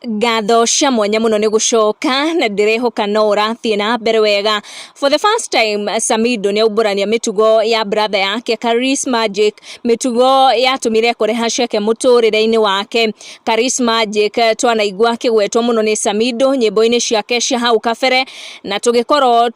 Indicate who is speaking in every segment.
Speaker 1: Ngatho cia mwanya muno ni gucoka na ndirehoka no urathie na mbere wega. For the first time Samidoh ni auburania mitugo ya brother yake Karis Magic, mitugo yatumire kureha ceke muturire-ini wake. Karis Magic twanaigua akigwetwo muno ni Samidoh nyimbo-ini ciake cia hau kabere, na tugikorwo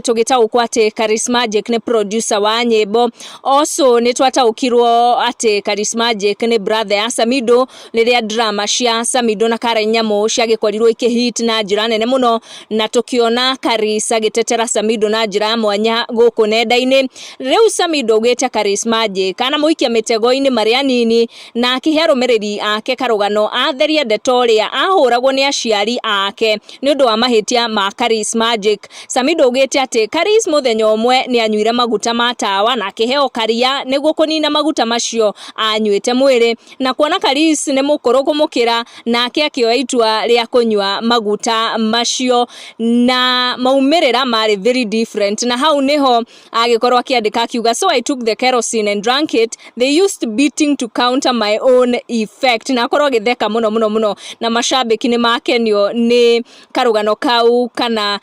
Speaker 1: tugitaukwa ati Karis Magic ni producer wa nyimbo. Also ni twataukirwo ati Karis Magic ni brother ya Samidoh riria drama cia Samidoh na Nyamo ciagikorirwo ikihit na njira nene muno, na tukiona Karis agitetera Samidoh na njira mwanya guku nenda-ini. Riu Samidoh gweta Karis Magic kana muikia mitego-ini maria nini na akihe arumiriri ake karugano atheria ndetoria ahuragwo ni aciari ake ni undu wa mahitia ma Karis Magic. Samidoh gwete ati Karis muthenya umwe ni anyuire maguta matawa na akiheo karia niguo kunina maguta macio anyuite mwiri, na kuona Karis ni mukuru kumukira na akioya itua ria kunywa maguta macio na maumirira mari very different, na hau niho agikorwo akiandika akiuga, so I took the kerosene and drank it, they used beating to counter my own effect. Na akorwo agitheka muno na mashabiki ni makenio ni karugano kau kana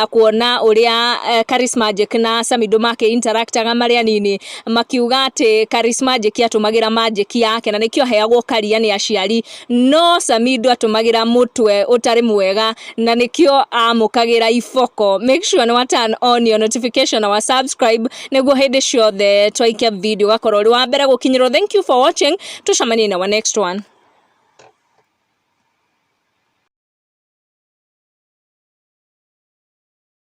Speaker 1: kuona uria Karis Magic na Samidoh make interactaga maria nini, makiuga ati Karis Magic atumagira magic yake na nikio heagwo karia ni aciari, no Samidoh atumagira mutwe utari mwega na nikio amukagira ifoko. Make sure ni turn on your notification na subscribe niguo hindi ciothe twaikia video gakorwo ri wa mbere gukinyirwo. Thank you for watching, tucemanie na our next one.